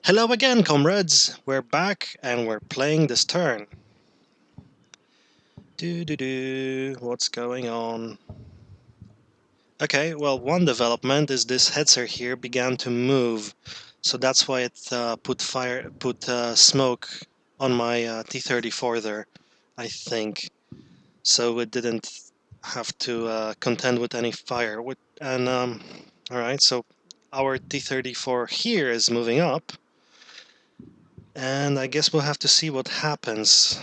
Hello again, comrades. We're back and we're playing this turn. What's going on? Okay, well, one development is this Hetzer here began to move, so that's why it put smoke on my T-34 there, I think. So it didn't have to contend with any fire. All right, so our T-34 here is moving up. And I guess we'll have to see what happens.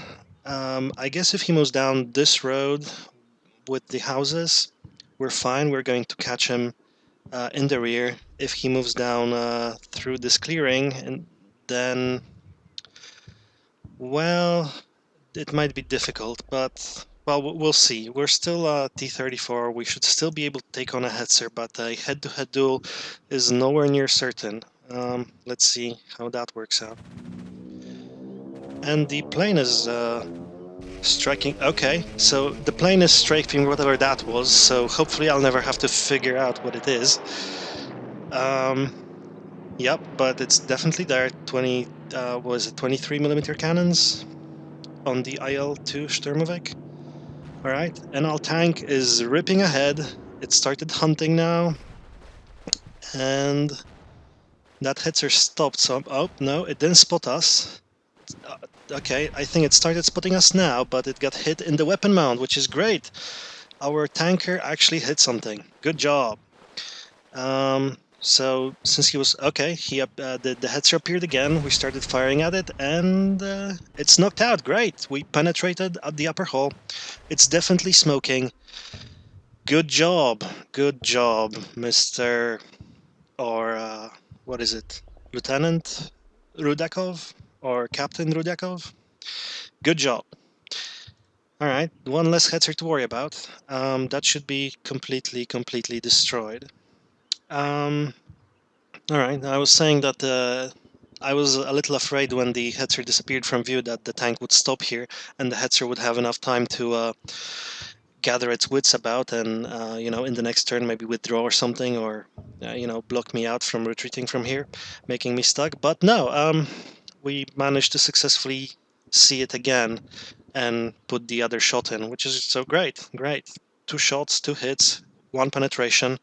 I guess if he moves down this road with the houses, we're fine. We're going to catch him in the rear. If he moves down through this clearing, and then, well, it might be difficult, but well, we'll see. We're still T-34. We should still be able to take on a Hetzer, but a head-to-head duel is nowhere near certain. Let's see how that works out. And the plane is striking. Okay, so the plane is strafing whatever that was, so hopefully I'll never have to figure out what it is. Um, yep, but it's definitely there. 20, was it 23 millimeter cannons on the IL-2 Sturmovik? Alright, and our tank is ripping ahead. It started hunting now, and that Hetzer stopped. So, oh no, it didn't spot us. Uh, okay, I think it started spotting us now, but it got hit in the weapon mount, which is great. Our tanker actually hit something. Good job. So since he was okay, the Hetzer appeared again. We started firing at it, and it's knocked out. Great. We penetrated at the upper hull. It's definitely smoking. Good job. Good job, Mister or what is it, Lieutenant Rudakov or Captain Rudakov? Good job. All right, one less Hetzer to worry about. That should be completely destroyed. Um, all right, I was saying that I was a little afraid when the Hetzer disappeared from view that the tank would stop here and the Hetzer would have enough time to gather its wits about and, in the next turn maybe withdraw or something or, block me out from retreating from here, making me stuck. But no, we managed to successfully see it again and put the other shot in, which is so great. Great. Two shots, two hits, one penetration.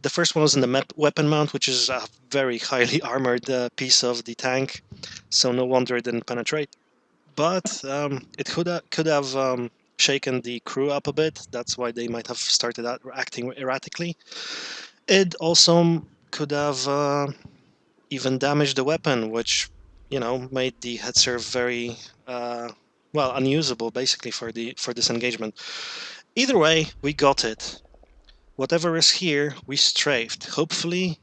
The first one was in the weapon mount, which is a very highly armored piece of the tank, so no wonder it didn't penetrate. But it could have shaken the crew up a bit. That's why they might have started acting erratically. It also could have even damaged the weapon, which made the Hetzer very unusable basically for this engagement. Either way, we got it. Whatever is here, we strafed. Hopefully,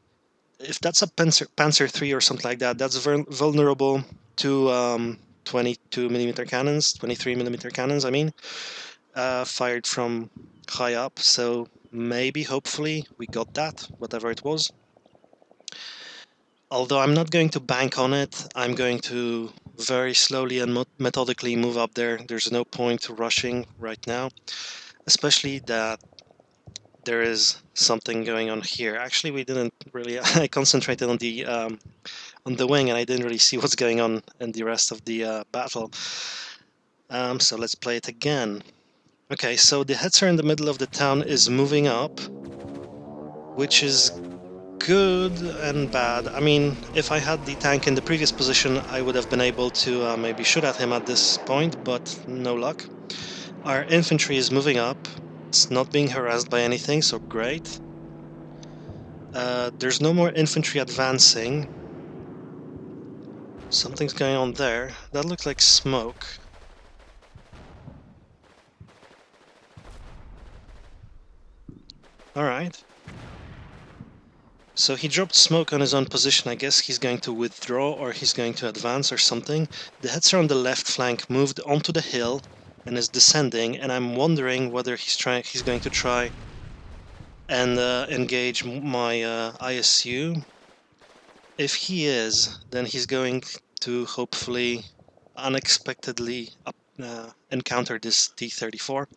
if that's a Panzer 3 or something like that, that's vulnerable to 22 millimeter cannons, 23 millimeter cannons, I mean, fired from high up. So maybe, hopefully, we got that, whatever it was. Although I'm not going to bank on it, I'm going to very slowly and methodically move up there. There's no point rushing right now, especially that there is something going on here. Actually, we didn't really. I concentrated on the wing, and I didn't really see what's going on in the rest of the battle. So let's play it again. Okay, so the Hetzer in the middle of the town is moving up, which is good and bad. I mean, if I had the tank in the previous position, I would have been able to maybe shoot at him at this point, but no luck. Our infantry is moving up. It's not being harassed by anything, so great. There's no more infantry advancing. Something's going on there. That looks like smoke. Alright. So he dropped smoke on his own position. I guess he's going to withdraw or he's going to advance or something. The Hetzer on the left flank moved onto the hill and is descending, and I'm wondering whether he's going to try and engage my ISU. If he is, then he's going to hopefully unexpectedly encounter this T-34.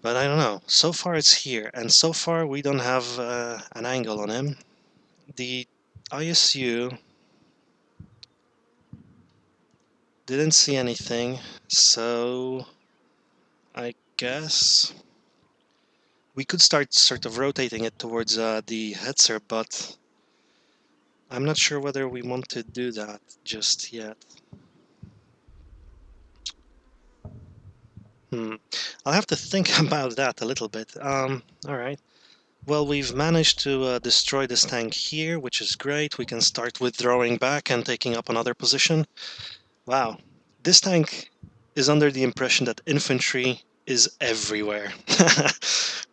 But I don't know. So far it's here, and so far we don't have an angle on him. The ISU Didn't see anything, so I guess we could start sort of rotating it towards the Hetzer, but I'm not sure whether we want to do that just yet. I'll have to think about that a little bit. All right. Well, we've managed to destroy this tank here, which is great. We can start withdrawing back and taking up another position. Wow. This tank is under the impression that infantry is everywhere.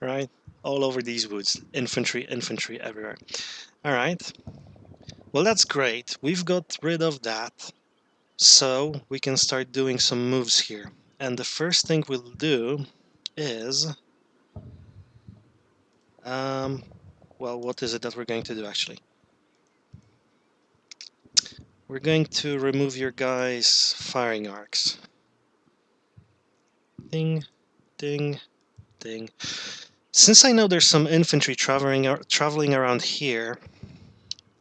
Right? All over these woods. Infantry, infantry everywhere. All right. Well, that's great. We've got rid of that. So we can start doing some moves here. And the first thing we'll do is... well, what is it that we're going to do, actually? We're going to remove your guys' firing arcs. Ding, ding, ding. Since I know there's some infantry traveling around here,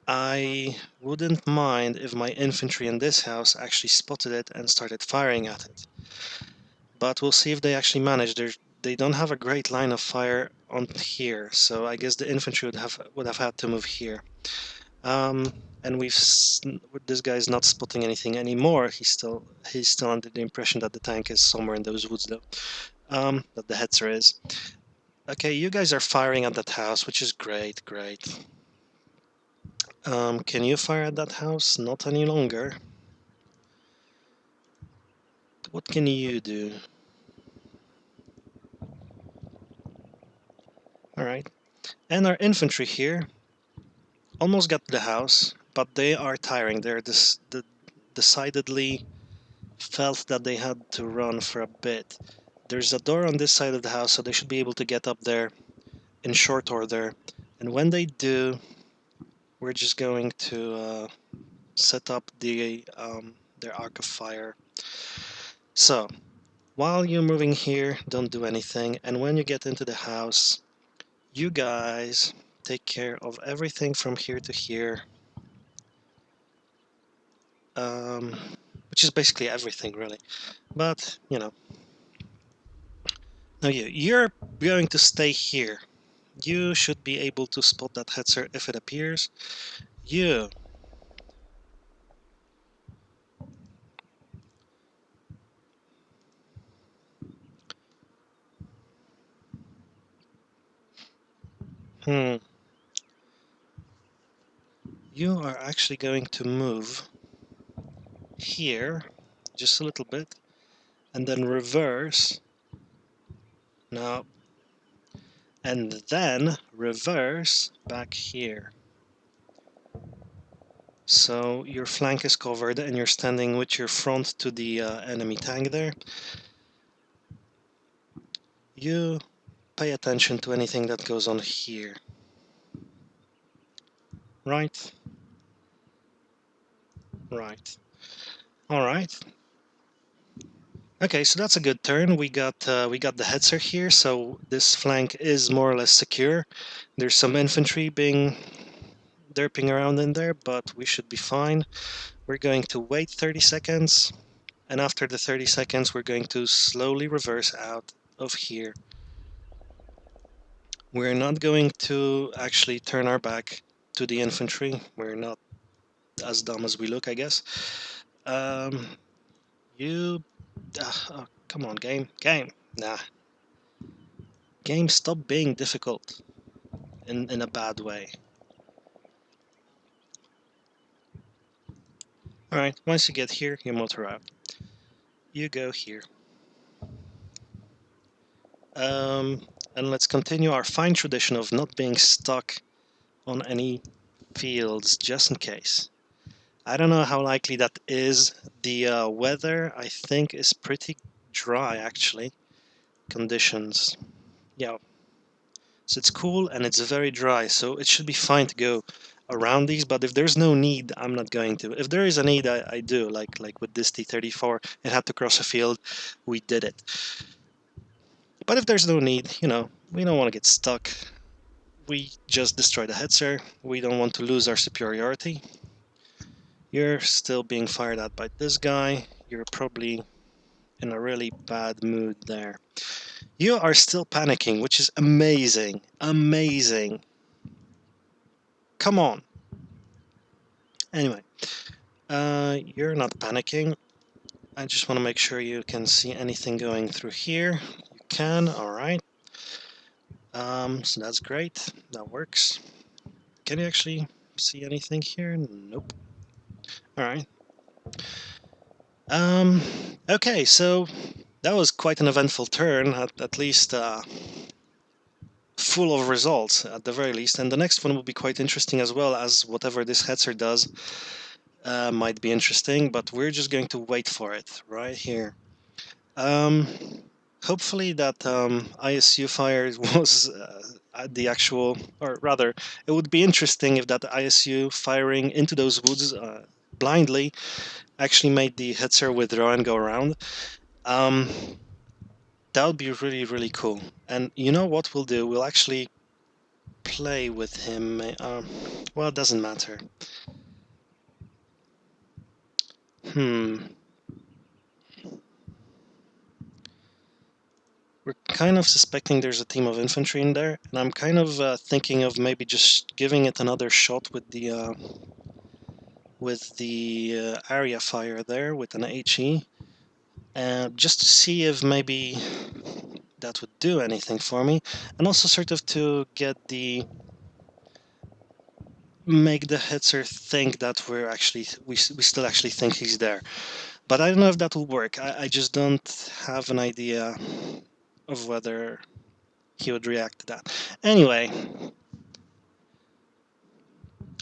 I wouldn't mind if my infantry in this house actually spotted it and started firing at it. But we'll see if they actually manage. They don't have a great line of fire on here, so I guess the infantry would have had to move here. And this guy's not spotting anything anymore. He's still under the impression that the tank is somewhere in those woods, though. That the Hetzer is. Okay, you guys are firing at that house, which is great, great. Can you fire at that house? Not any longer. What can you do? Alright. And our infantry here almost got to the house, but they are tiring. They're decidedly felt that they had to run for a bit. There's a door on this side of the house, so they should be able to get up there in short order. And when they do, we're just going to set up their arc of fire. So, while you're moving here, don't do anything. And when you get into the house, you guys take care of everything from here to here. Which is basically everything, really. But, you know. Now you're going to stay here. You should be able to spot that Hetzer if it appears. You. Hmm. You are actually going to move here just a little bit and then reverse. No. And then reverse back here. So your flank is covered and you're standing with your front to the enemy tank there. You pay attention to anything that goes on here. Right? Right. Alright. Okay, so that's a good turn. We got the Hetzer here, so this flank is more or less secure. There's some infantry being derping around in there, but we should be fine. We're going to wait 30 seconds, and after the 30 seconds, we're going to slowly reverse out of here. We're not going to actually turn our back to the infantry. We're not as dumb as we look, I guess. You... oh, come on, game. Nah. Game, stop being difficult in a bad way. Alright, once you get here, you motor out. You go here. And let's continue our fine tradition of not being stuck on any fields, just in case. I don't know how likely that is. The weather, I think, is pretty dry, actually. Conditions. Yeah. So it's cool and it's very dry, so it should be fine to go around these, but if there's no need, I'm not going to. If there is a need, I do, like with this T-34, it had to cross a field, we did it. But if there's no need, you know, we don't want to get stuck. We just destroy the Hetzer. We don't want to lose our superiority. You're still being fired at by this guy. you're probably in a really bad mood there. You are still panicking, which is amazing. Amazing. Come on. Anyway, you're not panicking. I just want to make sure you can see anything going through here. You can, all right. So that's great. That works. Can you actually see anything here? Nope. All right. Um, okay, so that was quite an eventful turn, at least full of results at the very least. And the next one will be quite interesting as well, as whatever this Hetzer does might be interesting, but we're just going to wait for it right here. Um, hopefully that ISU fire was the actual, or rather, it would be interesting if that ISU firing into those woods blindly actually made the Hetzer withdraw and go around. Um, that would be really, really cool. And you know what we'll do? We'll actually play with him. Well, it doesn't matter. Hmm. We're kind of suspecting there's a team of infantry in there, and I'm kind of thinking of maybe just giving it another shot with the area fire there with an HE, just to see if maybe that would do anything for me, and also sort of to get the make the Hetzer think that we still actually think he's there. But I don't know if that will work. I just don't have an idea of whether he would react to that. Anyway,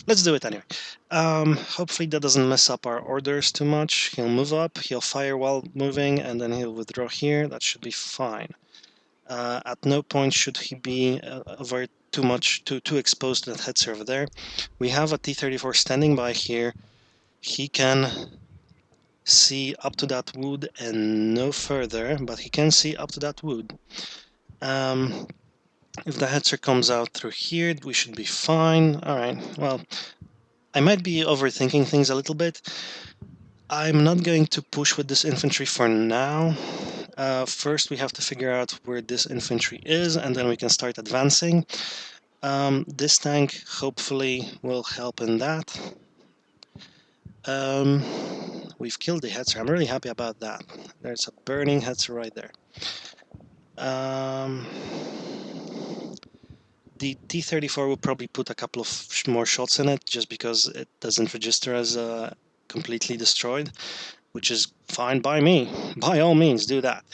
let's do it anyway. Hopefully that doesn't mess up our orders too much. He'll move up, he'll fire while moving, and then he'll withdraw here. That should be fine. At no point should he be very too exposed to that Hetzer over there. We have a T-34 standing by here. He can see up to that wood and no further, but he can see up to that wood. If the Hetzer comes out through here, we should be fine. All right, well, I might be overthinking things a little bit. I'm not going to push with this infantry for now. First, we have to figure out where this infantry is, and then we can start advancing. This tank hopefully will help in that. We've killed the Hetzer. I'm really happy about that. There's a burning Hetzer right there. The T-34 will probably put a couple of more shots in it just because it doesn't register as completely destroyed, which is fine by me. By all means, do that.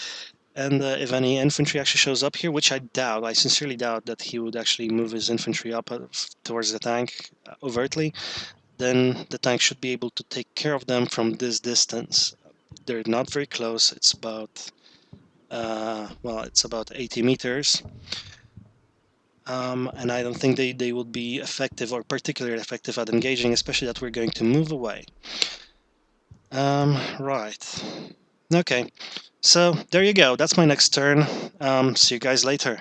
And if any infantry actually shows up here, which I doubt, I sincerely doubt that he would actually move his infantry up towards the tank overtly, then the tank should be able to take care of them from this distance. They're not very close. It's about, well, it's about 80 meters. And I don't think they would be effective or particularly effective at engaging, especially that we're going to move away. Right. Okay. So there you go. That's my next turn. See you guys later.